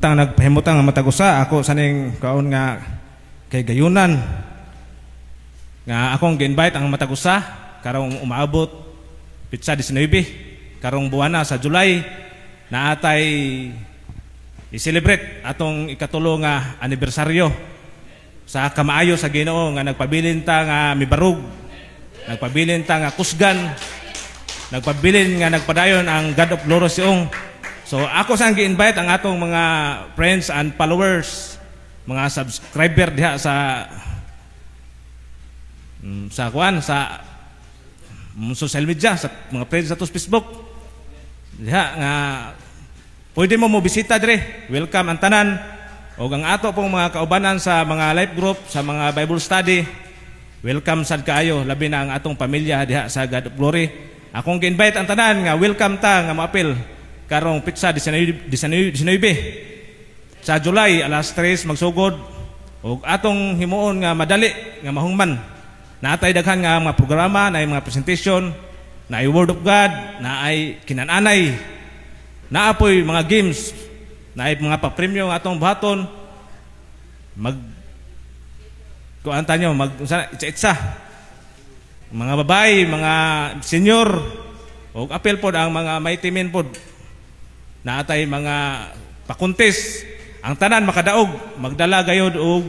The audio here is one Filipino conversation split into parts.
Tang nagpahimutang nga matagusa ako saning kaon nga kay gayunan nga akong gi-invite ang matagusa karong umaabot pitsa 19 karong buwana sa July na atay i-celebrate atong ikatulo nga anibersaryo sa kamaayo sa Ginoo nga nagpabilin ta nga mibarug, nagpabilin ta nga kusgan, nagpabilin nga nagpadayon ang God of Glory siong. So ako sang gi-invite ang atong mga friends and followers, mga subscriber diha sa social media, sa mga friends sa Facebook. Diha nga pwede mo bisita dire. Welcome ang tanan. O ang ato pong mga kaubanan sa mga life group, sa mga Bible study. Welcome sad kaayo, labi na ang atong pamilya diha sa God of Glory. Akong gi-invite ang tanan nga welcome ta nga moapil karong pitsa 19 sa July alas 3 magsugod ug atong himuon nga madali nga mahungman. Naatay daghan nga mga programa, naay mga presentation, naay Word of God, naay kinananay, naapoy mga games, naay mga papremyo nga atong buhaton. Kuanta nyo, itsa-itsa. Mga babae, mga senior, ug apel pod ang mga maitimin pod. Naatay mga pakuntis, ang tanan makadaog, magdala gayod og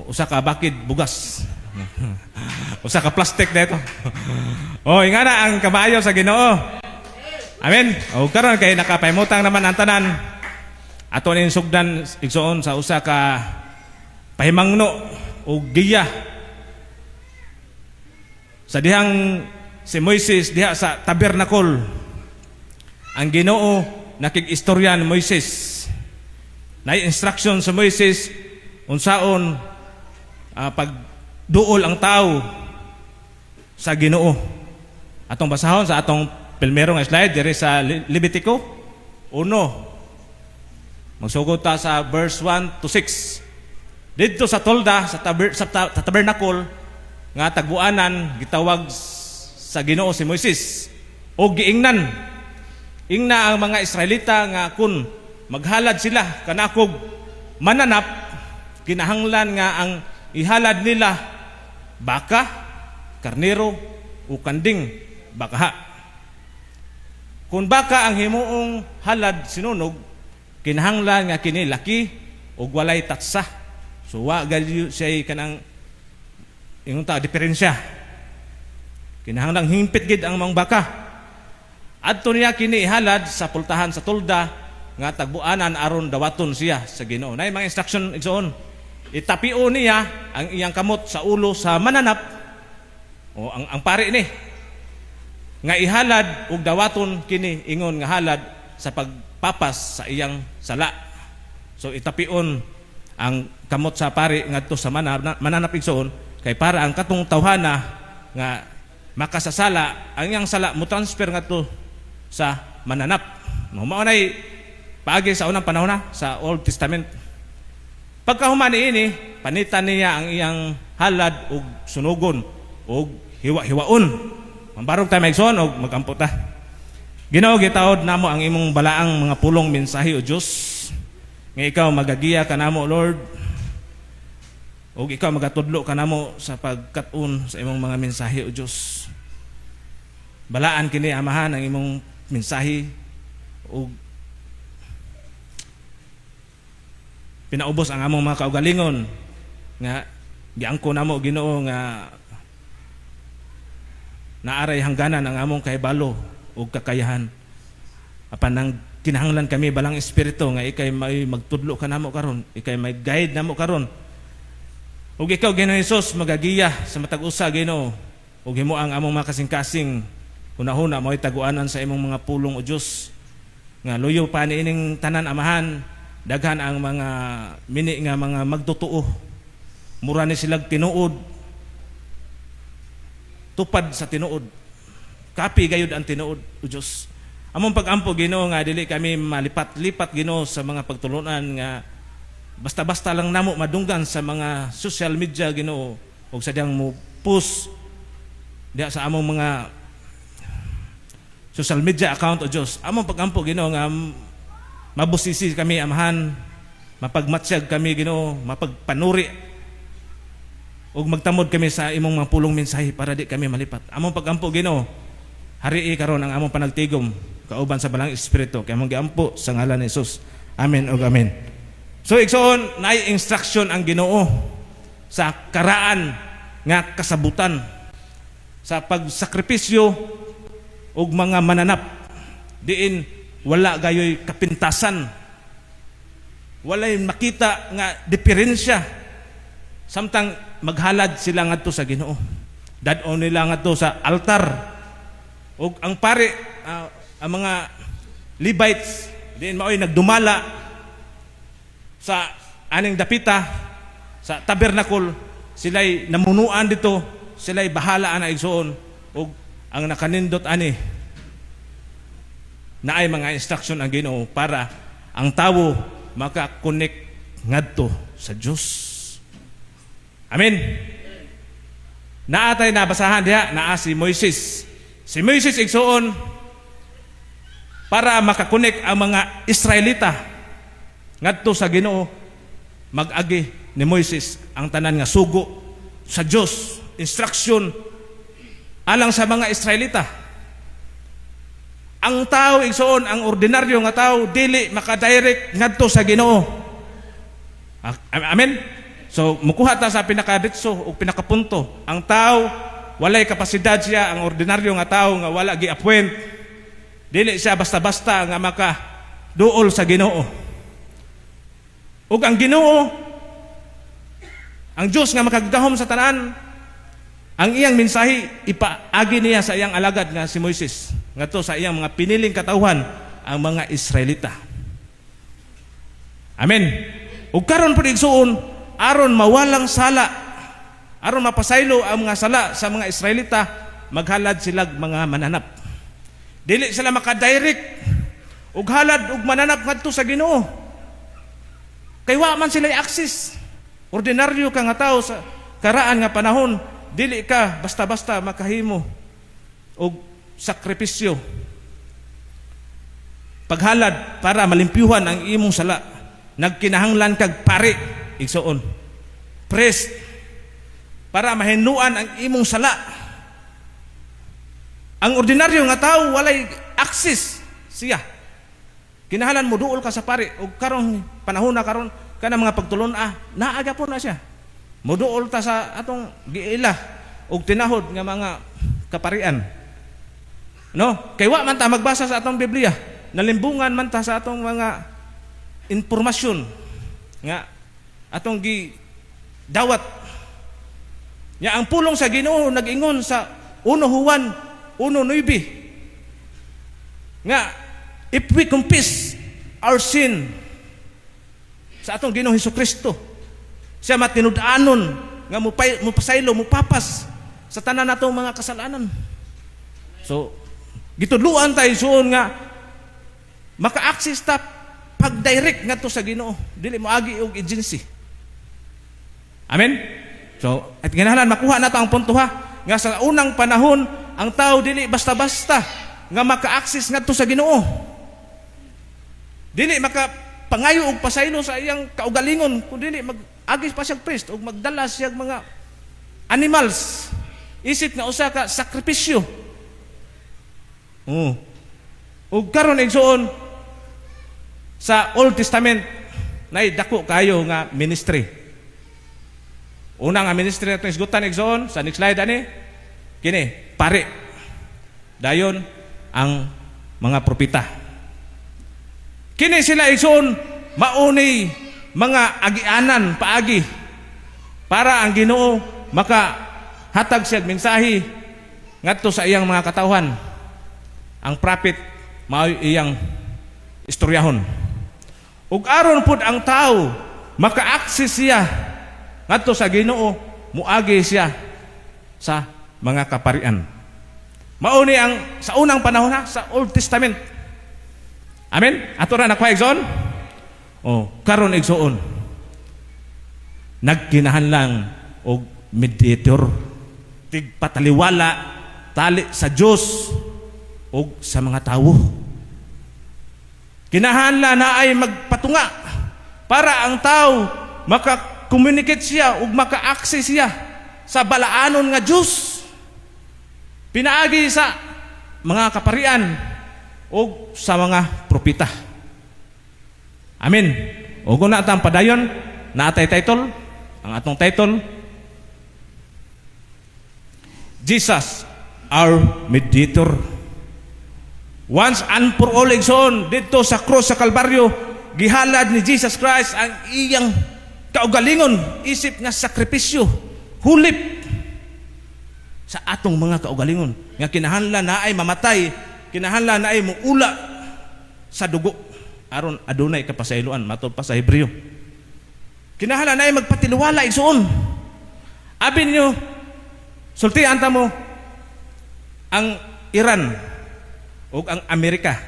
usa ka bakid bugas. Usa ka plastic dito. Ingana ang kamaayo sa Ginoo. Amen. O karon kay nakapahimutang naman ang tanan. Ato ning sugdan igsoon sa usa ka pahimangno o giya. Sa dihang si Moises diha sa tabernacle. Ang Ginoo nakig-istorya ni Moises. Nay instruction sa Moises unsaon pagduol ang tao sa Ginoo. Atong basahon sa atong pilmero nga slide diri sa Levitico 1. Magsugod ta sa verse 1 to 6. Didto sa tolda sa tabernacle nga tagbuanan gitawag sa Ginoo si Moises o giingnan. Ingna ang mga Israelita nga kun maghalad sila kanakog mananap, kinahanglan nga ang ihalad nila baka, karnero o kanding bakaha. Kung baka ang himuong halad sinunog, kinahanglan nga kini laki o walay tatsa. So wa gali siya kanang ingon ta diferensya. Kinahanglan himpit gid ang mga baka. Adto niya kini ihalad sa pultahan sa tolda nga tagbuanan aron dawaton siya sa Ginoo. Nay mga instruction igsoon. Itapio niya ang iyang kamot sa ulo sa mananap o ang pari ni nga ihalad ug dawaton kini ingon nga halad sa pagpapas sa iyang sala. So itapion ang kamot sa pari ngadto sa mananap igsoon kay para ang katong tawhana nga makasasala ang iyang sala mo transfer ngadto sa mananap. Mao nay paagi sa unang panahon na sa Old Testament. Pagkahuman ini, panitan niya ang iyang halad ug sunugon ug hiwa-hiwaon. Mambarog tayo maigsoon ug magampo ta. Ginoo gitaod namo ang imong balaang mga pulong mensahe o Dios. Nga ikaw magagiya kanamo Lord. Ug ikaw magatudlo kanamo sa pagkat-on sa imong mga mensahe o Dios. Balaan kini amahan ang imong mensahe ug pinaubos ang among mga kaugalingon nga giangko namo Ginoo nga naaray hangganan ang among kahibalo ug kakayahan. Apan nang kinahanglan kami balang espiritu nga ikay may magtudlo kanamo karon, ikay may guide namo karon. Ug ikaw Ginoong Hesus magagiya sa matag usa Ginoo ug himo ang among mga kasing-kasing hunahuna mo'y taguanan sa imong mga pulong o Dios nga luyo pa niining tanan amahan. Daghan ang mga mini nga mga magtutuo, mura ni silang tinuod, tupad sa tinuod, kapi gayud ang tinuod o Dios. Among pagampo Ginoo nga dili kami malipat-lipat Ginoo sa mga pagtulunan nga basta-basta lang namo madunggan sa mga social media Ginoo ug sadyang mo post diha sa among mga social media account o Dios. Among pagampo Ginoo nga mabusisi kami amahan, mapagmatsyag kami Ginoo, mapagpanuri ug magtamod kami sa imong mga pulong mensahe para di kami malipat. Among pagampo Ginoo, harii karon ang among panagtigom kauban sa balang espiritu kay among giampo sa ngalan ni Jesus. Amen ug amen. So igsoon, naay instruction ang Ginoo sa karaan nga kasabutan sa pagsakripisyo ug mga mananap, diin wala gayoy kapintasan, walay makita nga diferensya, samtang maghalad sila ngadto sa Ginoo, dadon nila ngadto sa altar, ug ang pare, ang mga Levites diin maoy nagdumala sa aning dapita sa tabernacle, sila'y namunuan dito, sila'y bahala na igsoon, ug ang nakanindot ani na ay mga instruction ang Ginoo para ang tawo maka-connect ngadto sa Dios. Amen. Naatay nabasahan diha naa si Moises. Si Moises igsoon para maka-connect ang mga Israelita ngadto sa Ginoo, mag-agi ni Moises ang tanan nga sugo sa Dios, instruction alang sa mga Israelita. Ang tao igsoon, ang ordinaryo nga tao dili maka-direct ngadto sa Ginoo. Amen. So mukuha ta sa pinakaditso o pinakapunto. Ang tao walay kapasidad siya, ang ordinaryo nga tao nga wala gi-appoint, dili siya basta-basta nga maka duol sa Ginoo. Ug ang Ginoo, ang Dios nga makagdahom sa tanan, ang iyang mensahe ipaagi niya sa iyang alagad nga si Moises ngadto sa iyang mga piniling katawhan, ang mga Israelita. Amen. Ug karon pud igsuon, aron mawalang sala, aron mapasaylo ang mga sala sa mga Israelita, maghalad sila mga mananap. Dili sila maka-direct ug halad ug mananap ngadto sa Ginoo. Kay wa man sila access. Ordinaryo ka nga tao sa karaan nga panahon, dili ka basta-basta makahimo og sakripisyo, paghalad para malimpyuhan ang imong sala. Nagkinahanglan kag pare igsoon, priest, para mahinuan ang imong sala. Ang ordinaryo nga tao walay access siya. Kinahanglan mo duol ka sa pare, ug karon panahon na karon kana mga pagtulon naaga po na siya. Moduol ta sa atong giila ug tinahod nga mga kaparian. No? Kay wa man ta magbasa sa atong Biblia, nalimbungan man ta sa atong mga impormasyon nga atong gi dawat. Ya ang pulong sa Ginoo nag-ingon sa 1 Juan 1:9 nga if we confess our sin sa atong Ginoong Hesukristo, siya matinud-anon nga mupasaylo, mupapas sa tanan natong mga kasalanan. So, gitudluan tayo suon nga maka-access ta pag-direct ngadto sa Ginoo, dili mo agi og agency. Amen. So, at kinahanglan makuha nato ang punto nga sa unang panahon ang tao dili basta-basta nga maka-access ngadto sa Ginoo. Dili pangayo og pasaylo sa iyang kaugalingon, kundi mag-agis pa siyang priest og magdala siyang mga animals, isip nga usa ka sakripisyo. Ug karon igsoon sa Old Testament nay dako kayo nga ministry. Una nga ministry natong isgutan igsoon sa next slide ani kini pare, dayon ang mga propeta. Kini sila igsoon mauni mga agianan paagi para ang Ginoo makahatag siya mensahe ngadto sa iyang mga katawhan. Ang prophet mao iyang istoryahon. Ug aron pud ang tao maka-access siya ngadto sa Ginoo, muagi siya sa mga kaparian. Mao ni ang sa unang panahon sa Old Testament. Amen? Ato na nakuha igsoon? Karon igsoon, nagkinahanglan og mediator, tigpataliwala tali sa Dios og sa mga tawo. Kinahanglan na ay magpatunga para ang tao maka-communicate siya ug maka-access siya sa balaanon nga Dios. Pinaagi sa mga kaparian o sa mga propeta. Amen. O kung natang padayon, naatay title, ang atong title, Jesus, our Mediator. Once and for all, igsoon, dito sa cross sa Kalbaryo, gihalad ni Jesus Christ ang iyang kaugalingon, isip nga sakripisyo, hulip, sa atong mga kaugalingon nga kinahanglan na ay mamatay, kinahanglan na ay muula sa dugo aron adunay kapasayloan matod pa sa Hebreo. Kinahanglan na ay magpatiluwala igsoon. Abi niyo sultian ta mo ang Iran o ang Amerika,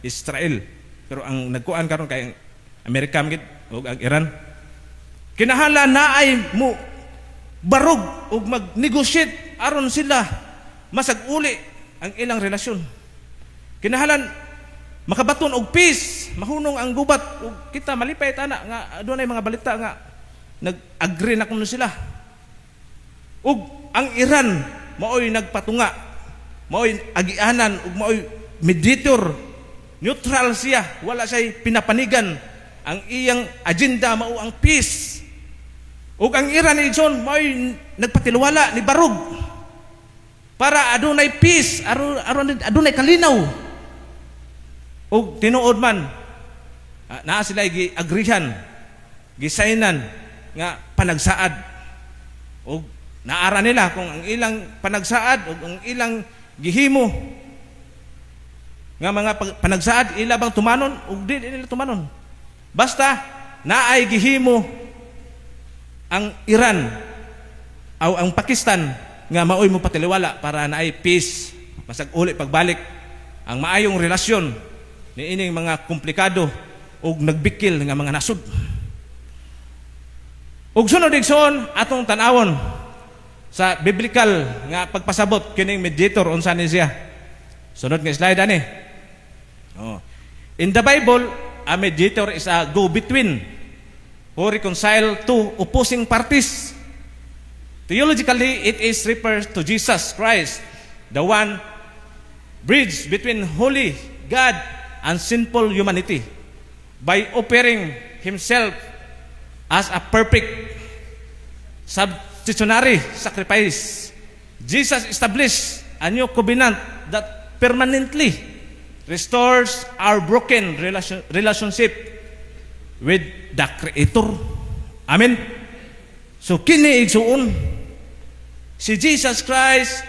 Israel, pero ang nagkuan karon kay Amerika o ang Iran, kinahanglan na ay mo barog o mag-negotiate aron sila masag-uli ang ilang relasyon. Kinahanglan makabaton og peace, mahunong ang gubat ug kita malipay tana nga adunay mga balita nga nag-agree na kuno sila. Ug ang Iran maoy nagpatunga, maoy agianan ug maoy mediator, neutral siya, wala siya pinapanigan. Ang iyang agenda mao ang peace. Ug ang Iran igsoon mao'y nagpatiluwala ni barog para adunay peace, adunay kalinaw. Ug tinuod man naa sila gi-agreehan, gisaynan nga panagsaad. Ug naara nila kung ang ilang panagsaad ug ang ilang gihimo nga mga panagsaad ila bang tumanon ug di nila tumanon. Basta naay gihimo ang Iran o ang Pakistan nga maoy mo patiliwala para naay peace, masag-uli pagbalik ang maayong relasyon ni ining mga komplikado ug nagbikil nga mga nasud. Ug sunod igsoon atong tan-awon sa biblical nga pagpasabot kining mediator unsa ni siya. Sunod nga slide ani. In the Bible, a mediator is a go-between who reconcile two opposing parties. Theologically, it is refers to Jesus Christ, the one bridge between holy God and sinful humanity by offering himself as a perfect substitutionary sacrifice. Jesus established a new covenant that permanently restores our broken relationship with the Creator. Amen. So kini igsuon si Jesus Christ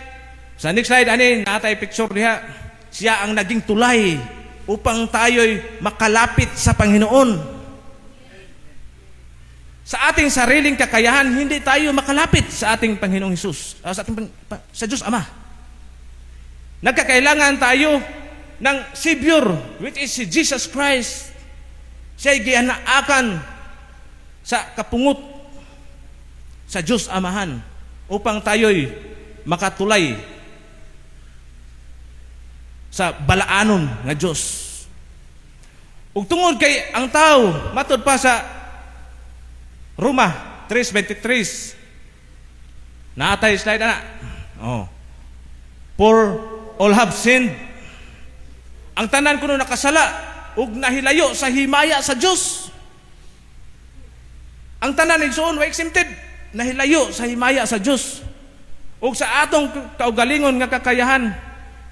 sa next slide ani natay picture diha, siya ang naging tulay upang tayo'y makalapit sa Panginoon. Sa ating sariling kakayahan hindi tayo makalapit sa ating Panginoong Hesus, sa Diyos Ama. Nagkakailangan tayo ng Savior, which is si Jesus Christ. Siya'y gianaakan sa kapungot sa Diyos Amahan upang tayo'y makatulay sa balaanon nga Diyos. Ug tungod kay ang tao matod pa sa Roma 3:23, naatay slide ana. For all have sinned, ang tanan kuno nakasala ug nahilayo sa himaya sa Dios. Ang tanan igsoon wa exempted, nahilayo sa himaya sa Dios. Ug sa atong kaugalingon nga kakayahan,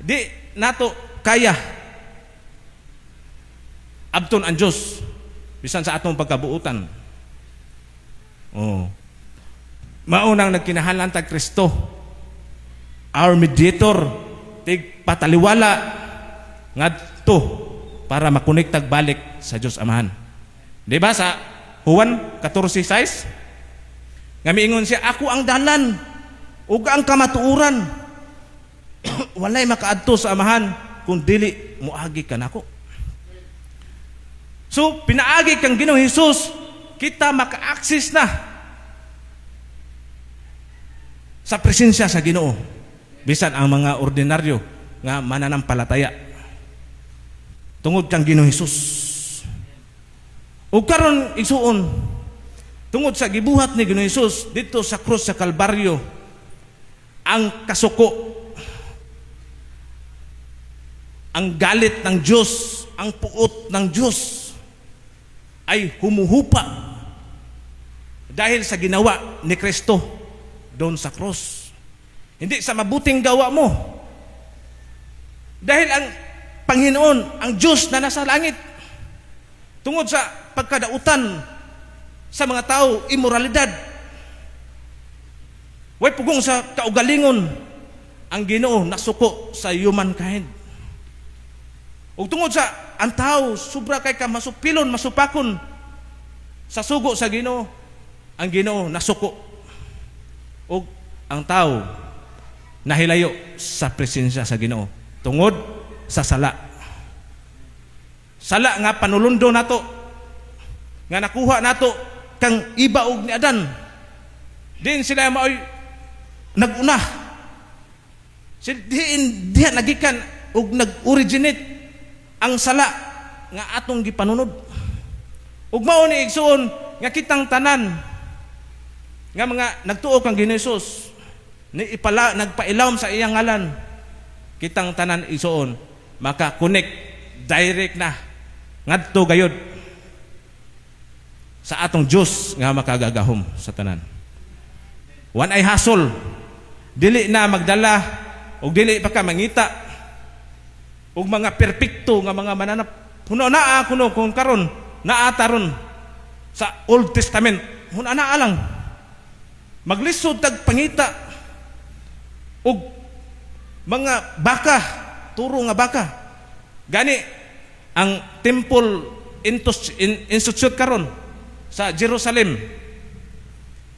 di nato kaya abton ang Dios bisan sa atong pagkabuutan. Maunang nagkinahanglan tag Kristo, our mediator, tig pataliwala ngadto para makonektag balik sa Dios Amahan. Di ba sa Juan 14:6 nga miingon siya, ako ang dalan ug ang kamatuoran. Walay makaadto sa Amahan kung dili moagi ka nako. So pinaagi kang Ginoong Hesus, kita maka-access na sa presensya sa Ginoo bisan ang mga ordinaryo nga mananampalataya. tungod kang Ginoong Hesus. Ug karon igsuon, tungod sa gibuhat ni Ginoong Hesus dito sa krus sa Kalbaryo, ang kasuko, ang galit ng Diyos, ang puot ng Diyos ay humuhupa dahil sa ginawa ni Kristo doon sa cross. Hindi sa mabuting gawa mo. Dahil ang Panginoon, ang Diyos na nasa langit, tungod sa pagkadautan sa mga tao, immoralidad, way pugong sa kaugalingon, ang Ginoo nasuko sa humankind. Ug tungod sa ang tao sobra kay ka masupilon, masupakon sa sugo sa Ginoo, ang Ginoo nasuko. Ug ang tao nahilayo sa presensya sa Ginoo tungod sa sala. Sala nga panulundo nato, nga nakuha nato kang iba og ni Adan. Din sila maoy naguna. Diha nagikan og nag-originate ang sala nga atong gipanunod. Ug mao ni igsuon nga kitang tanan nga mga nagtuo kang Ginoong Hesus ni nagpailawom sa iyang ngalan, kitang tanan igsuon maka-connect direct na ngadto gayud sa atong Dios nga makagagahom sa tanan. Wan ay hasol, dili na magdala og dili pa ka mangita og mga perpekto nga mga mananap. Huno naa kuno kung karon naataron sa Old Testament, huno naa lang maglisod tag pangita og mga baka, turo nga baka. Gani ang temple institute karon sa Jerusalem,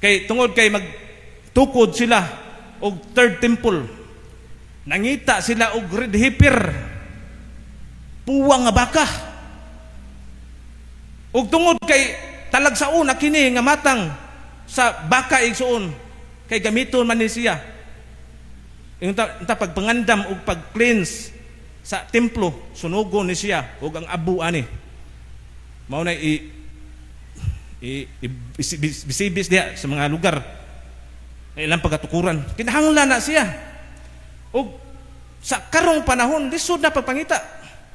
kay tungod kay magtukod sila og third temple, nangita sila og red heifer, puwang nga baka. Ug tungod kay talagsaon na kini nga matang sa baka igsuon, kay gamiton man ni siya yung pagpangandam o pag-cleanse sa templo, sunugon ni siya o ang abu ani. Mao na bisibis diya sa mga lugar na ilang pagkatukuran. Kinahanglan na siya. O sa karong panahon, lisod na pagpangita.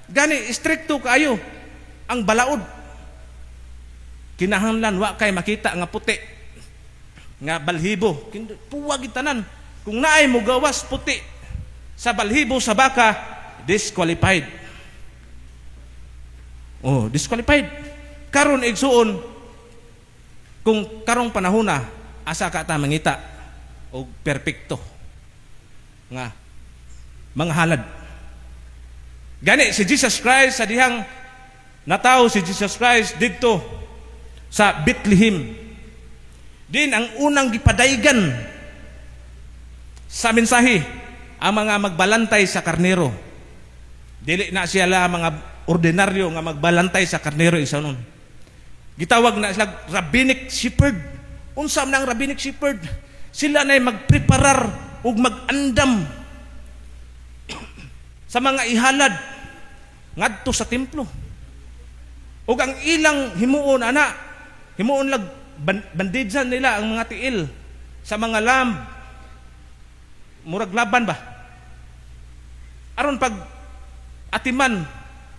Gani, stricto kaayo ang balaod. Kinahanglan, wa kay makita nga puti, nga balhibo. Puwag itanan. Kung naay mo gawas puti sa balhibo sa baka, disqualified. Oh, disqualified. Karon igsuon, kung karong panahon na, asa ka ta mangita o perpekto nga mga halad. Gani si Jesus Christ sa dihang nataw si Jesus Christ didto sa Bethlehem. Din ang unang gipadaygan sa mensahe ang mga magbalantay sa karnero. Dili na sila mga ordinaryo nga magbalantay sa karnero isanon. Gitawag na sila rabbinic shepherd. Unsa man ang rabbinic shepherd? Sila na magpreparar ug magandam sa mga ihalad ngadto sa templo. Ug ang ilang himuon ana, himuon lag bandidsan nila ang mga tiil sa mga lamb, murag laban ba? Aron pag atiman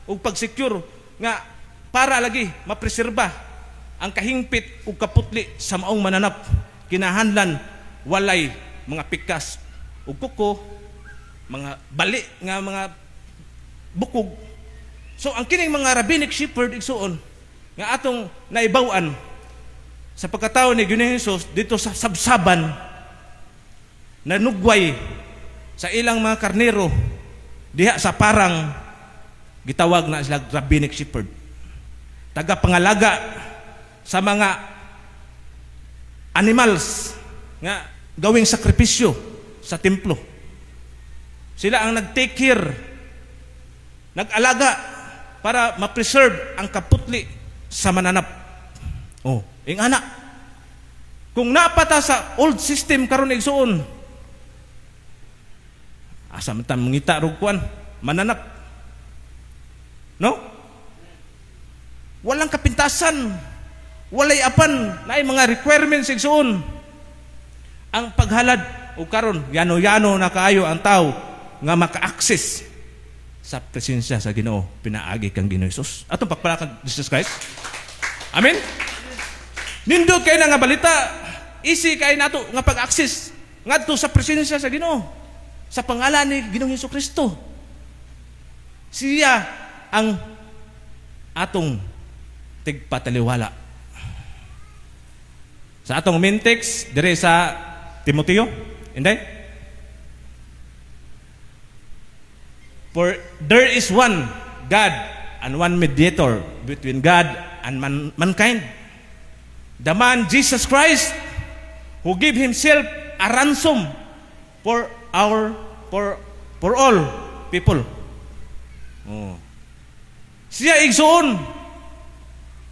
ug pag secure nga para lagi mapreserba ang kahingpit ug kaputli sa maong mananap. Kinahanglan walay mga pikas ug kuko, mga bali nga mga bukog. So ang kining mga rabbinic shepherd igsuon nga atong naibaw-an sa pagkatao ni Ginoong Hesus dito sa sabsaban, nanugway sa ilang mga karnero diha sa parang, gitawag na sila rabbinic shepherd, tagapangalaga sa mga animals nga gawing sakripisyo sa templo. Sila ang nag-take care, nag-alaga para ma-preserve ang kaputli sa mananap. Oh, ingana. Kung napata sa old system karon igsuon, asa man ta mangita rog kuan mananap. No? Walang kapintasan, walay apan, na mga requirements igsoon. Ang paghalad o karon yano-yano na kaayo ang tao nga maka-access sa presensya sa Ginoo, pinaagi kang Ginoo Hesus. Atong pagpalakan Jesus Christ. Amen. Nindot kay na nga balita, easy kay nato nga pag-access ngadto sa presensya sa Ginoo, sa pangalan ni Ginoong Hesukristo. Siya ang atong tigpataliwala. Sa atong main text dire sa Timoteo, hindi? For there is one God and one mediator between God and mankind, the man Jesus Christ, who gave himself a ransom for all people. Oh. Siya igsoon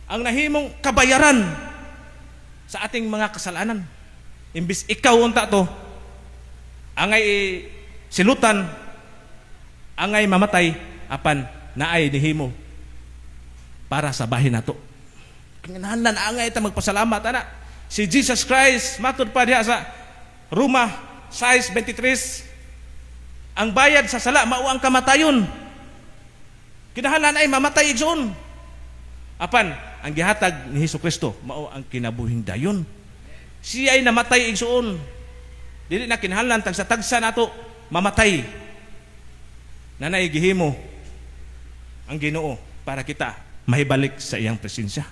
ang nahimong kabayaran sa ating mga kasalanan. Imbis ikaw unta to, angay silutan, angay mamatay, apan naay nihimo para sa bahin nato. Kinahanglan angay ta magpasalamat ana. Si Jesus Christ matud pa diha sa Roma 6:23, ang bayad sa sala mao ang kamatayon. Kinahanglan ay mamatay igsoon. Apan ang gihatag ni Hesukristo mao ang kinabuhing dayon. Siya ay namatay igsoon. Dili na kinahanglan tagsa-tagsa nato mamatay. Nanay gihimo ang Ginoo para kita mahibalik sa iyang presensya.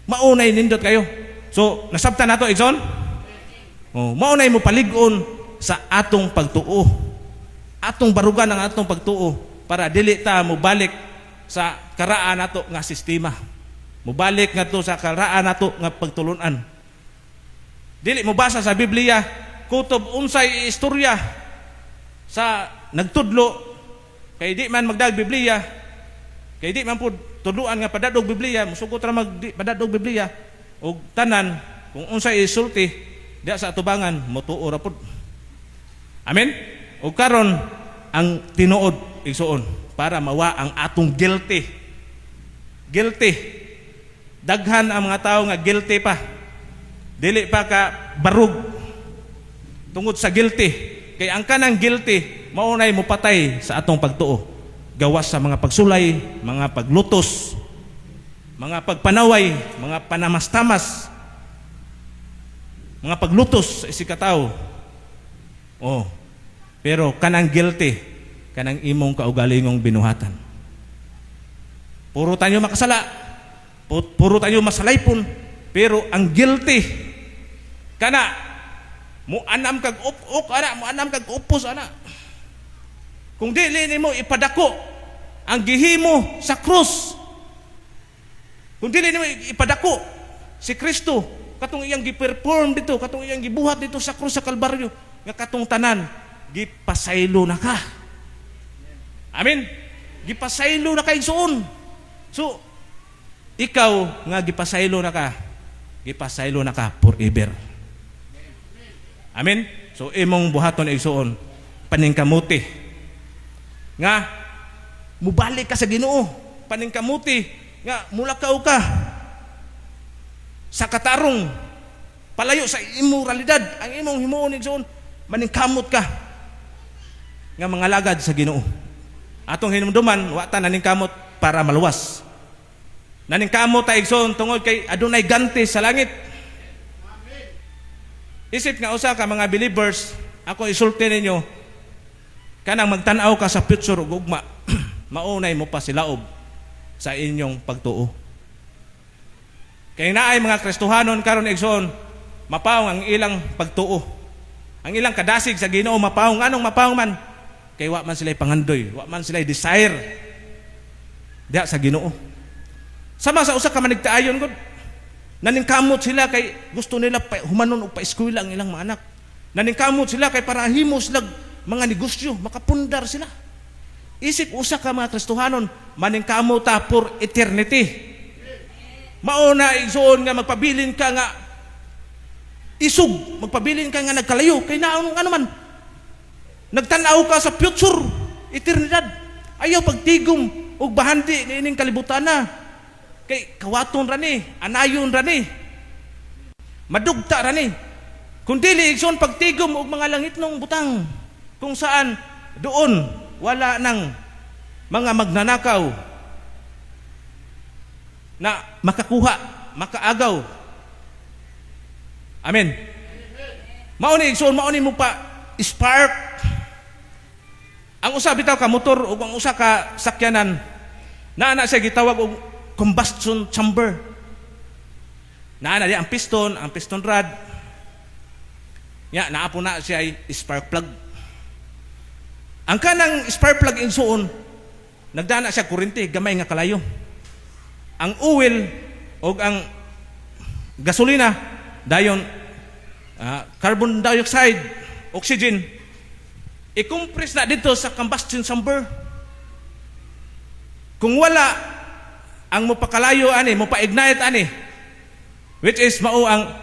Maunay nindot kayo. So, nasabtan nato igsoon? Oh, maunay mo palig-on sa atong pagtuo. Atong barugan ang atong pagtuo para dili ta mo balik sa karaan nato nga sistema. Mubalik nga to sa karaan nato nga pagtulunan. Dili mo basa sa Biblia kutob unsay istorya sa nagtudlo kay di man magdag Biblia, kay di man pud tudluan nga padadog Biblia, musugot ra padadog Biblia og tanan kung unsay isulti diha sa atubangan motuo ra pud. Amen. Og karon ang tinuod igsuon para mawa ang atong guilty. Daghan ang mga tao nga guilty pa. Dili pa ka barug tungod sa guilty. Kay ang kanang guilty maunay mo patay sa atong pagtuo. Gawas sa mga pagsulay, mga paglutos, mga pagpanaway, mga panamastamas, mga paglutos sa isikataw. Oh. Pero kanang guilty, kanang imong kaugalingong binuhatan. Puro tayo makasala, puro tayo masalaypon, pero ang guilty kana mo anam kag up ana, mo anam kag upos ana. Kung dili nimo ipadako ang gihimo sa krus, kung dili nimo ipadako si Kristo katong iyang gi-perform dito, katong iyang gibuhat dito sa krus sa Kalbaryo, nga katong tanan gipasaylo na ka. Amen. Gipasaylo na ka igsoon. So ikaw nga gipasaylo na ka, gipasaylo na ka forever. Amen. So imong buhaton igsoon paningkamuti nga mubalik ka sa Ginoo, paningkamuti nga mulakaw ka sa katarong palayo sa immoralidad. Ang imong himuon igsoon maningkamot ka nga mga lagad sa Ginoo. Atong hinumduman wa ta naningkamot para maluwas. Naningkamot ta igsoon tungod kay adunay ganti sa langit. Isip nga usa ka mga believers, ako isulti ninyo, kanang magtan-aw ka sa future ug ugma, maunay mo pa silaob sa inyong pagtuo. Kay naay mga Kristohanon karon igsoon, mapawong ang ilang pagtuo. Ang ilang kadasig sa Ginoo mapawong. Anong mapawong man? Kay wa man sila pangandoy, wa man sila desire diha sa Ginoo. Sama sa usa ka manigtaayon gud, naningkamot sila kay gusto nila humanon og pa-eskwela ang ilang mga anak. Naningkamot sila kay para himo sila mga negosyo, makapundar sila. Isip usa ka mga Kristohanon, maningkamot ta for eternity. Mauna igsoon nga magpabilin ka nga isug, magpabilin ka nga nagkalayo kay naon ano man. Nagtan-aw ka sa future, eternidad. Ayaw pagtigom ug bahandi niining kalibutan na. Kay kawaton rani, anayon rani. Madugta rani. Kung dili igsoon pagtigom og mga langitnong butang kung saan doon wala nang mga magnanakaw na makakuha, makaagaw. Amen. Mauni igsoon, mauni mo pa spark. Ang usa bitaw ka motor ug ang usa ka sakyanan naa siya gitawag og combustion chamber. Naa di ang piston rod. Ya, naa po na siya ay spark plug. Ang kanang spark plug igsoon nagdana siya kuryente gamay nga kalayo. Ang oil o ang gasolina dayon carbon dioxide, oxygen i-compress na dito sa combustion chamber. Kung wala ang mopakalayo ani, mopa-ignite ani, which is mao ang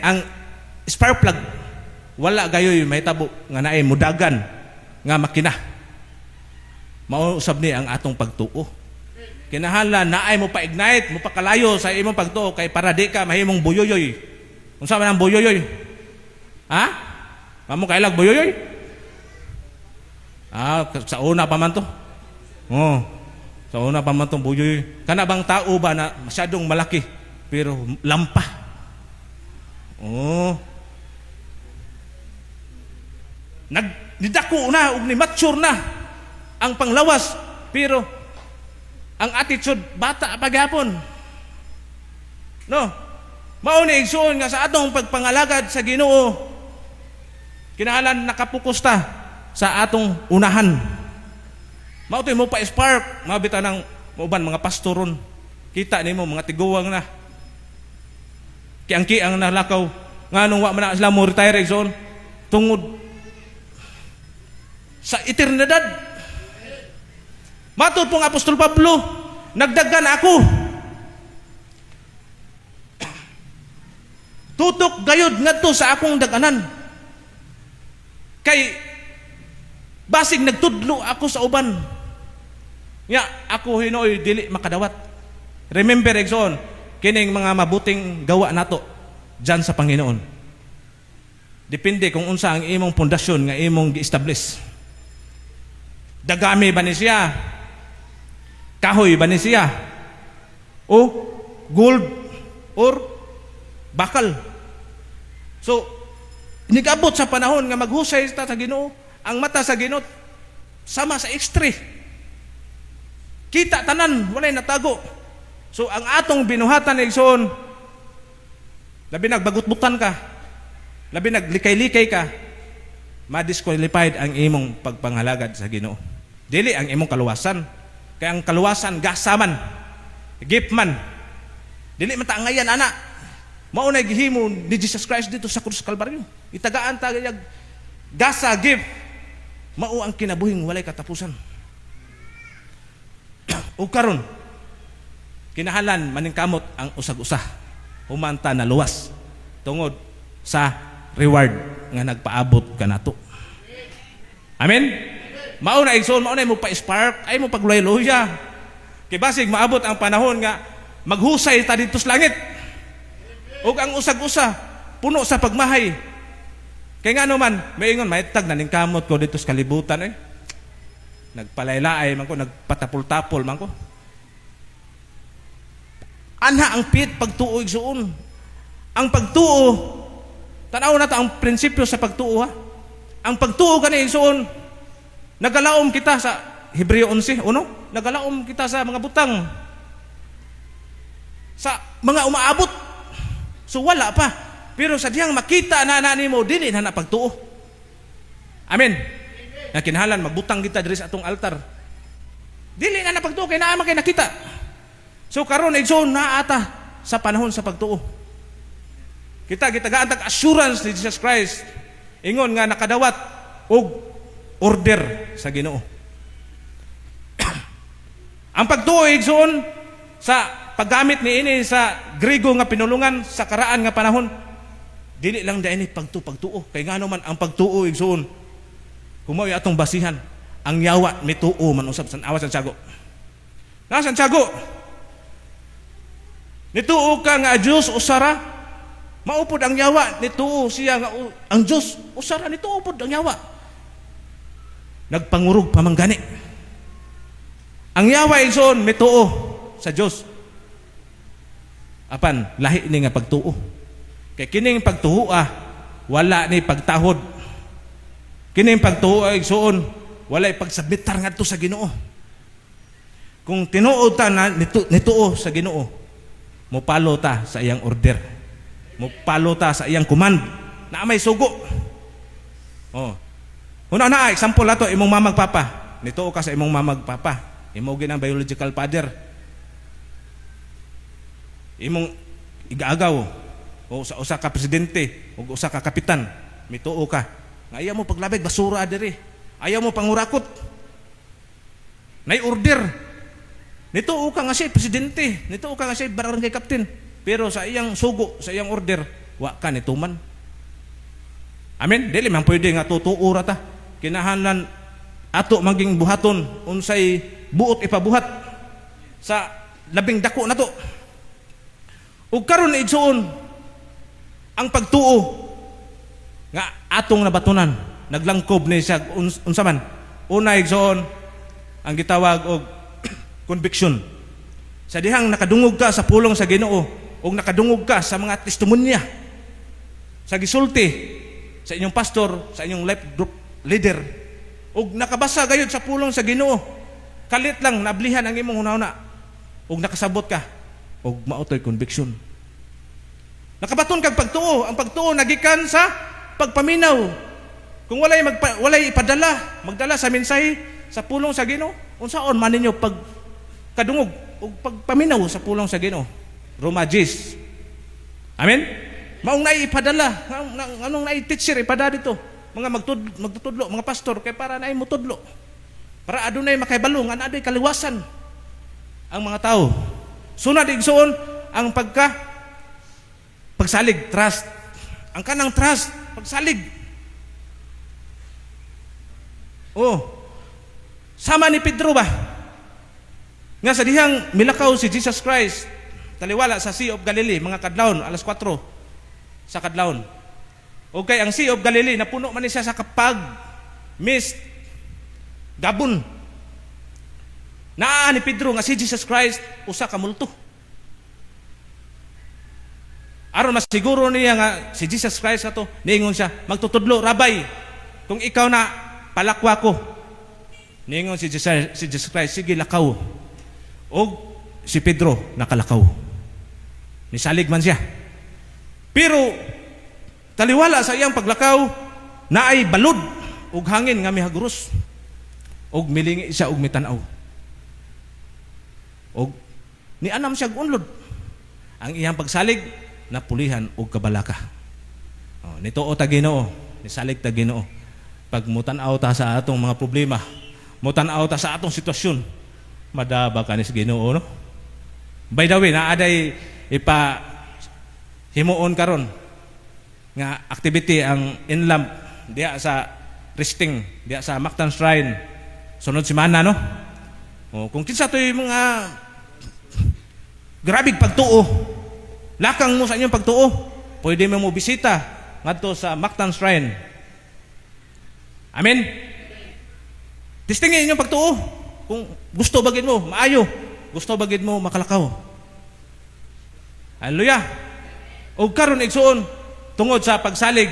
ang spark plug, wala gayoy may tabo nga naay mudagan nga makina. Mao usab ni ang atong pagtuo. Kinahanglan naay mo pa-ignite, mo pakalayo sa imong pagtuo kay para di ka mahimong buyoyoy. Unsa man ang buyoyoy? Ha? Amo kailag buyoyoy? Sa una pa man to. Sa una pa man tong buyoyoy. Kana bang tao ba na masyadong malaki pero lampa? Nidako na ug ni mature na ang panglawas pero ang attitude bata paghapon. No? Mao ni igsoon nga sa atong pagpangalagad sa Ginoo kinahanglan nakapokus ta sa atong unahan. Mao toy mo pa spark, mabita ng uban mga pastoron. Kita nimo mga tiguwang na. Kiang-kiang nalakaw nganong wa man na sila mo retire igsoon tungod sa eternidad. Matod pong Apostol Pablo, nagdagan ako. Tutok gayud ngadto sa akong daganan. Kay basig nagtudlo ako sa uban. Nya ako hinoy dili makadawat. Remember igsoon, kining mga mabuting gawa nato diyan sa Panginoon. Depende kung unsa ang imong pundasyon nga imong gi-establish. Dagami ba ni siya? Kahoy ba ni siya? O gold or bakal? So, nigabot sa panahon nga maghusay ta sa Ginoo, ang mata sa Ginoo sama sa X-ray. Kita tanan, walay natago. So, ang atong binuhatan igsoon, labi nagbagut-butan ka, labi naglikay-likay ka, ma-disqualified ang imong pagpanghalagad sa Ginoo. Dili ang imong kaluwasan. Kaya ang kaluwasan gasaman, gift man. Dili man ta ngayan ana. Mao na gihimo ni Jesus Christ dito sa krus Kalbaryo. Itagaan ta gayag gasa gift. Mao ang kinabuhing walay katapusan. O karon kinahanglan maningkamot ang usag-usa. Humanta na luwas tungod sa reward nga nagpaabot kanato. Amen. Mao na igsoon, mao na mo pa-spark, ay mo pagluya-luya. Kay basig maabot ang panahon nga maghusay ta dito sa langit. Ug ang usag-usa puno sa pagmahay. Kay ngano man, maingon maitag na ning kamot ko dito sa kalibutan Nagpalaylaay man ko, nagpatapol-tapol man ko. Anha ang pit pagtuo igsoon. Ang pagtuo, tanaw na ta ang prinsipyo sa pagtuo ha. Ang pagtuo kani igsoon, nagalaom kita sa Hebreo 11, nagalaom kita sa mga butang. Sa mga umaabot. So wala pa. Pero sa diyang makita na nimo, dili na napagtuo. Amen. Na kinahanglan magbutang kita diri sa atong altar. Dili na napagtuo kay naa man kay nakita. So karon igsoon na ata sa panahon sa pagtuo. Kita gitagaan tag assurance ni Jesus Christ. Ingon nga nakadawat og order sa Ginoo. Ang pagtuo igsoon sa paggamit niini sa Griego nga pinulungan sa karaan nga panahon, dili lang daini pagtuo. Kay ngano man ang pagtuo igsoon, kumawi atong basihan. ang yawa mituo man usab san awas Santiago. Na Santiago, nituo ka nga Dios usara, maupod ang yawa nituo siya nga ang Dios usara, nituo pod ang yawa. Nagpangurog pa man gani. Ang yawa igsoon mituo sa Dios. Apan lahi ni nga pagtuo. Kay kining pagtuo wala ni pagtahod. Kining pagtuo igsoon wala pagsubmitar ngadto sa Ginoo. Kung tinuod ta na nituo sa Ginoo, mopalo ta sa iyang order. Mopalo ta sa iyang command na may sugo. Oh. Una na example ato imong mamag papa. Nituo ka sa imong mamag papa. Imo ginang biological father. Imong igaagaw o sa usa ka presidente o usa ka kapitan, mituo ka. Nga ayaw mo paglabig basura diri. Ayaw mo pangurakot. Nay order. Nituo ka nga siya presidente, nituo ka nga siya barangay captain, pero sa iyang sugo, sa iyang order, wa ka nituman. Amen. Dili man pwede nga tutuo ra ta. Kinahanglan ato maging buhaton unsay buot ipabuhat sa labing dako nato. Ug karon igsuon ang pagtuo nga atong nabatunan, naglangkob ni siya unsa man. Una igsuon ang gitawag og conviction. Sa dihang nakadungog ka sa pulong sa Ginoo o nakadungog ka sa mga testimonya sa gisulti sa inyong pastor, sa inyong life group leader o nakabasa gayud sa pulong sa Ginoo, kalit lang nablihan ang imong hunahuna o nakasabot ka o maotoy conviction. Nakabaton kag pagtuo. Ang pagtuo nagikan sa pagpaminaw. Kung walay ipadala, magdala sa mensahe sa pulong sa Ginoo, unsaon man ninyo pag kadungog o pagpaminaw sa pulong sa Ginoo. Roma 10. Amen? Maong naipadala, anong nai-teacher ipada dito. Mga magtutudlo, mga pastor, kay para naay mutudlo. Para adunay makaibalo, nga naaday kaliwasan ang mga tao. Sunod igsoon ang pagsalig, trust. Ang kanang trust, pagsalig. Oh, sama ni Pedro ba? Nga sa dihang milakaw si Jesus Christ, taliwala sa Sea of Galilee, mga kadlawon, alas 4 sa kadlawon. Okay, ang Sea of Galilee, napuno man siya sa kapag, mist, gabon. Naa ni Pedro nga si Jesus Christ, usa ka multo. Aron mas siguro niya nga si Jesus Christ ato, niingon siya, magtutudlo, Rabay, kung ikaw na palakwa ko. Niingon si Jesus Christ, sige lakaw. O si Pedro nakalakaw. Nisalig man siya. Pero taliwala sa iyang paglakaw na ay balod ug hangin nga mihaguros. Og milingi siya og mitanaw. Og nianam siya unlod. Ang iyang pagsalig napulihan og kabalaka. Oh, nituo ta Ginoo, nisalig ta Ginoo. Pag mutan-aw ta sa atong mga problema, mutan-aw ta sa atong sitwasyon, madaba ka ni Ginoo, no? By the way, naaday himuon karon nga activity ang inlamp diya sa resting, diya sa Mactan Shrine sunod semana, no? O, kung kinsa to'y mga grabig pagtuo, lakang mo sa inyong pagtuo, pwede mo bisita ngadto sa Mactan Shrine. Amen? Testingin inyong pagtuo. Kung gusto bagid mo, maayo. Gusto bagid mo, makalakaw. Hallelujah. O karon igsuon, tungod sa pagsalig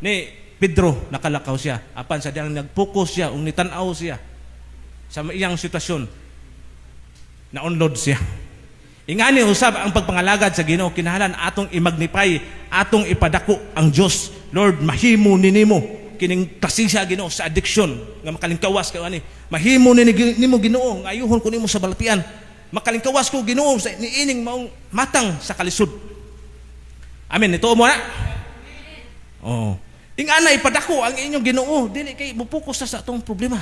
ni Pedro, nakalakaw siya. Apan sa diyang nag-focus siya, nitanaw siya sa iyang sitwasyon, na-unload siya. Ingani usab ang pagpangalagad sa Ginoo, kinahanglan atong i-magnify, atong ipadako ang Dios. Lord, mahimo ninimo kining tasisa Ginoo sa addiction nga makalingkawas kayo ani. Mahimo nimo Ginoo nga ayuhon ko nimo sa balatian. Makalingkawas ko Ginoo sa niining maong matang sa kalisod. Amen. Ito mo na. Oh. Ingana ipadako ang inyong Ginoo, dili kay mupokus sa atong problema.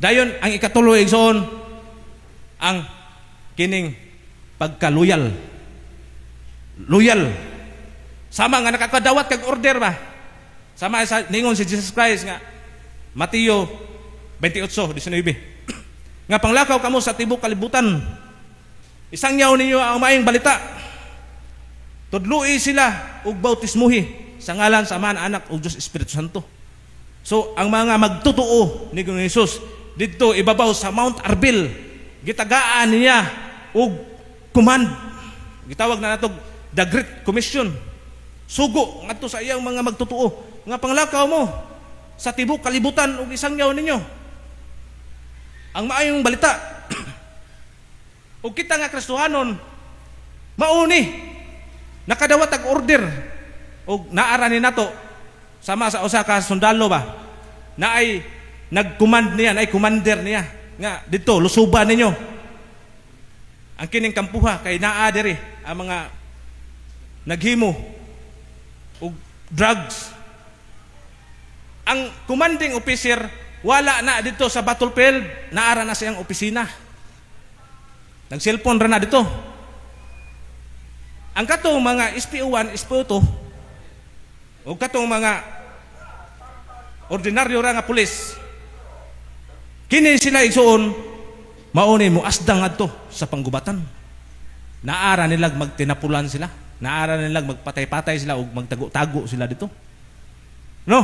Dayon ang ikatulo igsoon ang kining pagka-loyal. Loyal. Sama nga nakakadawat kag order ba? Sama sa ningon si Jesus Christ nga Mateo 28:19. Nga panglakaw kamo sa tibok kalibutan. Isangyaw ninyo ang maayong balita. Tudloi sila ug bautismuhi sa ngalan sa Ama, Anak ug Dios Espiritu Santo. So ang mga magtutuo ni Ginoong Hesus didto ibabaw sa Mount Arbel, gitagaan niya og command. Gitawag na natog the Great Commission. Sugo ngadto sa iyang mga magtutuo nga panglakaw mo sa tibok kalibutan ug isangyaw ninyo ang maayong balita. Ug kita nga Kristohanon mauni nakadawat ang order ug naara ni nato sama sa usa ka sundalo ba na ay nag-command niya, na ay commander niya nga dito lusuban ninyo ang kining kampuha kay naa diri ang mga naghimo og drugs. Ang commanding officer wala na dito sa battlefield, naara na siyang opisina. Nag-cellphone ra na dito. Ang katong mga SPO1, SPO2 o katong mga ordinaryo ra nga pulis, kini sila igsuon mauni mo asdang adto sa panggubatan. Naara nilag magtinapulan sila, naara nilag magpatay-patay sila ug magtago-tago sila dito. No?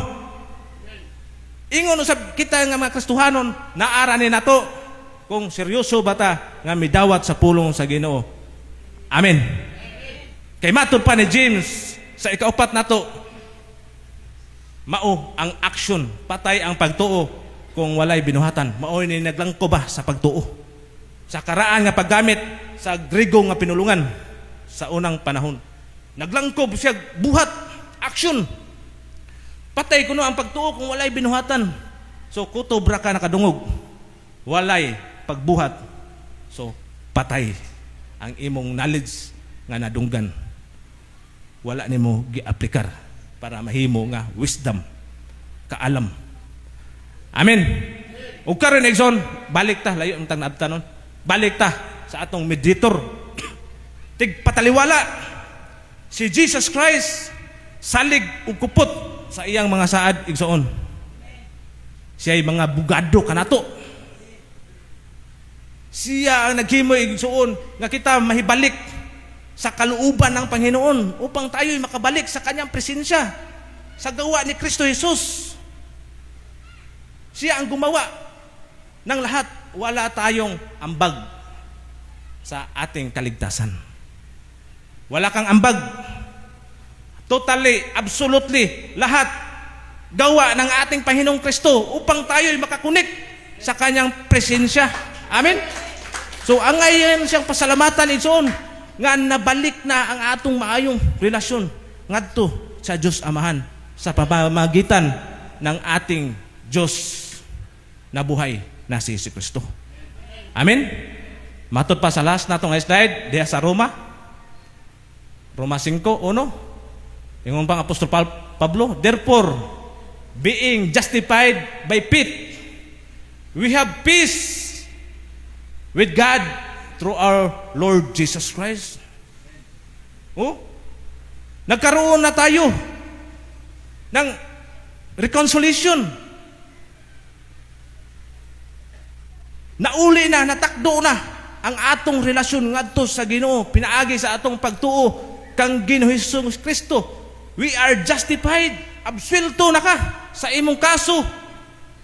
Ingon usab kita nga mga Kristohanon, naara ni nato kung seryoso bata nga midawat sa pulong sa Ginoo. Amen. Kay matud pa ni James sa ikaupat nato, mao ang action, patay ang pagtuo kung walay binuhatan. Mao ni naglangko ba sa pagtuo. Sa karaan nga paggamit sa Griego nga pinulungan sa unang panahon. Naglangkob siya buhat, action. Patay kuno ang pagtuo kung walay binuhatan. So kutob ra ka nakadungog. Walay pagbuhat. So patay ang imong knowledge nga nadunggan. Wala nimo gi-aplikar para mahimo nga wisdom, kaalam. Amen. Ug karon Exxon, balik ta layo ang naabtanon. Balik ta sa atong mediator. Tig pataliwala si Jesus Christ salig ug kupot sa iyang mga saad igsoon. Siya ay mga bugado kanato. Siya ang naghimo igsoon nga kita mahibalik sa kaluuban ng Panginoon upang tayo'y makabalik sa kanyang presensya sa gawa ni Kristo Jesus. Siya ang gumawa ng lahat. Wala tayong ambag sa ating kaligtasan. Wala kang ambag. Totally, absolutely, lahat gawa ng ating Panginoong Kristo upang tayo'y makakunik sa kanyang presensya. Amen? So, ang ngayon siyang pasalamatan itoon nga nabalik na ang atong maayong relasyon ngadto sa Diyos Amahan sa pamamagitan ng ating Diyos na buhay na si Kristo. Amen? Matod pa sa last natong slide diha sa Roma 5:1. Ingon pang Apostol Pablo, therefore, being justified by faith, we have peace with God through our Lord Jesus Christ. Oh? Nagkaroon na tayo ng reconciliation. Nauli na, natakdo na ang atong relasyon ngadto sa Ginoo, pinaagi sa atong pagtuo kang Ginoo Hesus Kristo. We are justified. Absuelto na ka sa imong kaso,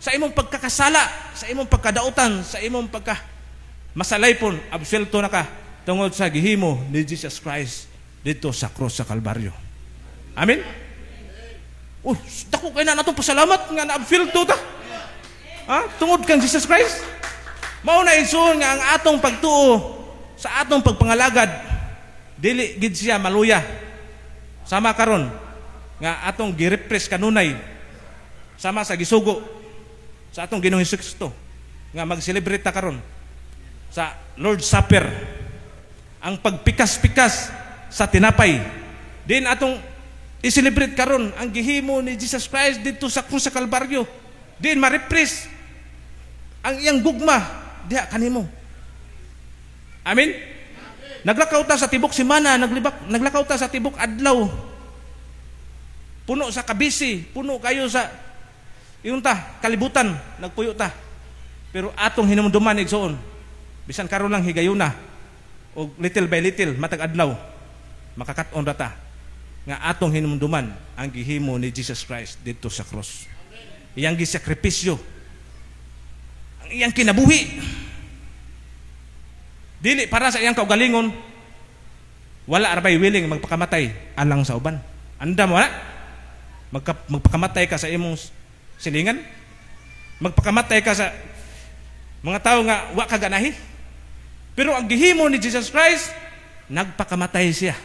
sa imong pagkakasala, sa imong pagkadautan, sa imong masalaypon, absuelto na ka tungod sa gihimo ni Jesus Christ dito sa cross sa Kalbaryo. Amen? Dako kay na natong pasalamat nga na-absuelto ta. Tungod kang Jesus Christ. Mao na isun nga ang atong pagtuo sa atong pagpangalagad dili gid siya maluya. Sama karon nga atong gi-repress kanunay sama sa gisugo sa atong Ginoong Hesus nga mag-celebrate ta karon sa Lord's Supper, ang pagpikas-pikas sa tinapay. Din atong i-celebrate karon ang gihimo ni Jesus Christ dito sa krus sa Kalbaryo. Din ma-repress ang iyang gugma diha kanimo. Amen? Naglakaw ta sa tibok semana, naglakaw ta sa tibok adlaw. Puno sa kabisi, puno kayo sa iyong kalibutan, nagpuyo ta. Pero atong hinumduman igsoon, bisan karon lang higayuna o little by little matag adlaw makakat-on rata nga atong hinumduman ang gihimo ni Jesus Christ dito sa cross. Iyang gisakripisyo, ang iyang kinabuhi, dili para sa iyang kaugalingon. Wala arbay willing magpakamatay alang sa uban. Andam wala magpakamatay ka sa imong silingan, magpakamatay ka sa mga tao nga wa ka ganahi. Pero ang gihimo ni Jesus Christ, nagpakamatay siya.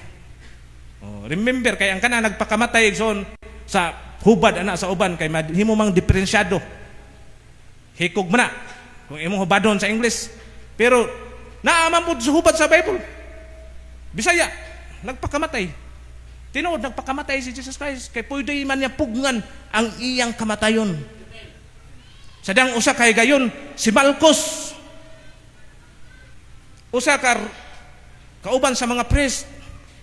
Oh, remember kay ang kana nagpakamatay igsoon sa hubad ana sa uban kay himo mang diferensyado. Hikog man na kung imong hubadon sa English. Pero naaman pud sa hubad sa Bible. Bisaya, nagpakamatay. Tinuod nagpakamatay si Jesus Christ kay pwede man niya pugngan ang iyang kamatayon. Sadang usa kay gayon si Malcos, usa ka kauban sa mga priest,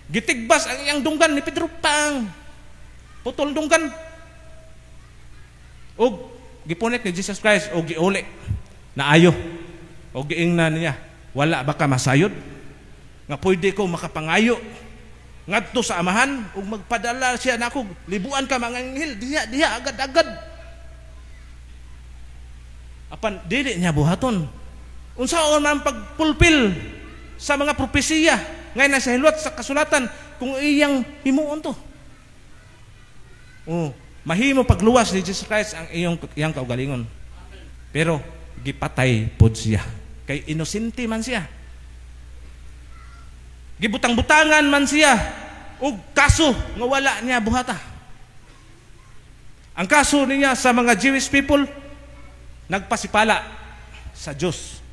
gitigbas ang iyang dunggan ni Pedro pang putol dunggan og gipunit ni Jesus Christ og giuli na ayo og giingnan niya, wala ba ka masayod nga pwede ko makapangayo ngadto sa amahan ug magpadala siya nako libuan ka mga anghel diha agad-agad. Apan dili niya buhaton unsaon man pagpulpil sa mga propesiya ngay nasa hilot sa kasulatan kung iyang himuon to. Mahimo pagluwas ni Jesus Christ ang iyang kaugalingon. Pero gipatay pod siya kay inosente man siya. Gibutang-butangan man siya ug kaso nga wala niya buhata. Ang kaso niya sa mga Jewish people nagpasipala sa Diyos.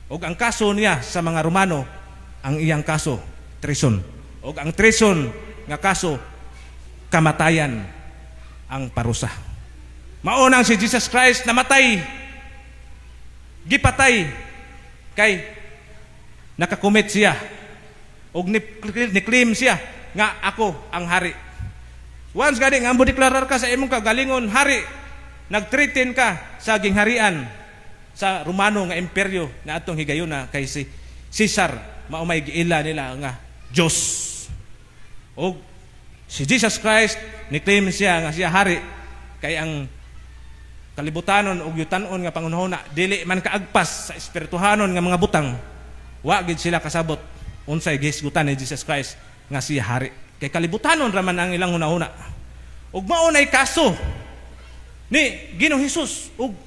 O ang kaso niya sa mga Romano, ang iyang kaso, treason. O ang treason nga kaso, kamatayan ang parusa. Maunang si Jesus Christ namatay, gipatay, kay nakakomit siya, o ni-claim siya nga ako ang hari. Once gani nga mo deklarar ka sa imong kagalingon, hari, nagtreaten ka sa gingharian sa Romano nga imperyo na atong higayuna kay si Caesar, maumay giila nila nga Diyos. O si Jesus Christ ni-claim siya nga siya hari kay ang kalibutanon ug yutan-on nga pangunahona dili man kaagpas sa espirituhanon nga mga butang, wa gid sila kasabot unsay gihisgutan ni Jesus Christ nga siya hari kay kalibutanon raman ang ilang hunahuna. Ug mao nay kaso ni Ginoong Hesus ug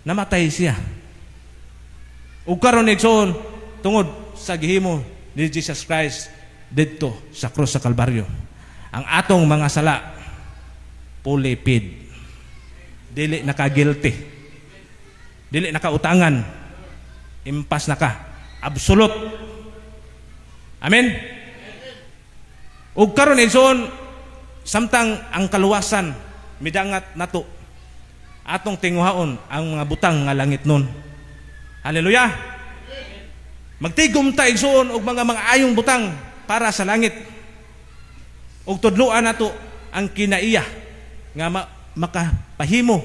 namatay siya. Ug karon igsoon tungod sa gihimo ni Jesus Christ didto sa krus sa Kalbaryo, ang atong mga sala fully paid. Dili naka-guilty, dili nakautangan, impas na ka, absolute. Amen. Ug karon igsoon samtang ang kaluwasan midangat nato, atong tinguhaon ang mga butang nga langit nun. Hallelujah. Magtigom ta igsoon og mga ayong butang para sa langit. Ug tudloan nato ang kinaiya nga makapahimo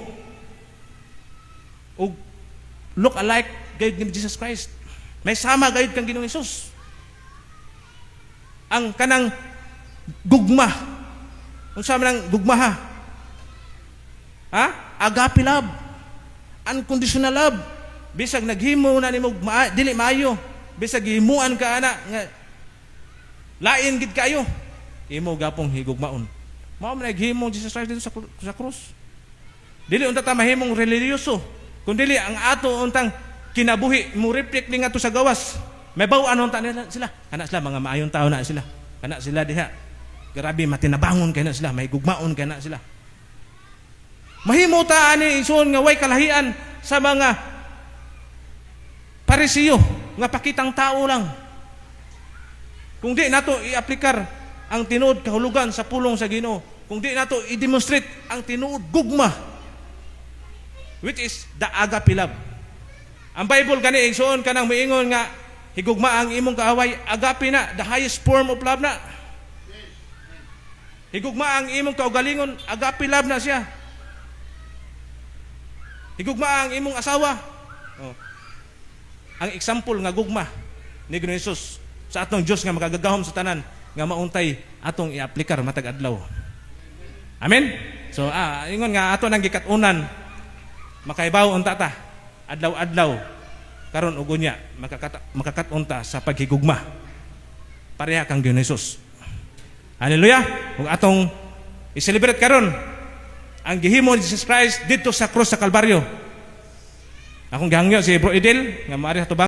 ug look alike gayud ni Jesus Christ. May sama gayud kang Ginoong Hesus. Ang kanang gugma, unsa man ang gugma ha? Agape love, unconditional love. Bisag naghimo na nimo dili maayo, bisag himuan ka ana nga lain gid kayo, imo gapong higugmaon. Mao man naghimo Jesus Christ dito sa krus. Dili unta ta mahimong relihiyoso, kundi ang ato untang kinabuhi mo reflect ni ngadto sa gawas. May baw-an unta nila sila. Kana sila mga maayong tao na sila. Kana sila diha. Grabe matinabangon kay na sila, may gugmaon kay na sila. Mahimo ta ani ison nga way kalahian sa mga Parisiyo nga pakitang tao lang. Kung di nato i-aplikar ang tinuod kahulugan sa pulong sa Ginoo, kung di nato i-demonstrate ang tinuod gugma, which is the agape love. Ang Bible gani igsoon kanang miingon nga higugma ang imong kaaway, agape na, the highest form of love na. Higugma ang imong kaugalingon, agape love na siya. Higugma ang imong asawa, Oh. Ang example nga gugma ni Ginoong Hesus sa atong Dios nga magagagahom sa tanan nga mauntay atong i-aplikar matag adlaw. Amen. So ingon nga ato nang gikatunan makaibaw unta ta adlaw-adlaw karon ug unya makakatunta sa paghigugma. Pareha kang Ginoong Hesus. Hallelujah. Ug atong i-celebrate karon ang gihimo ni Jesus Christ dito sa krus sa Kalbaryo. Akong gihangyo si Bro Edel nga maari hatubang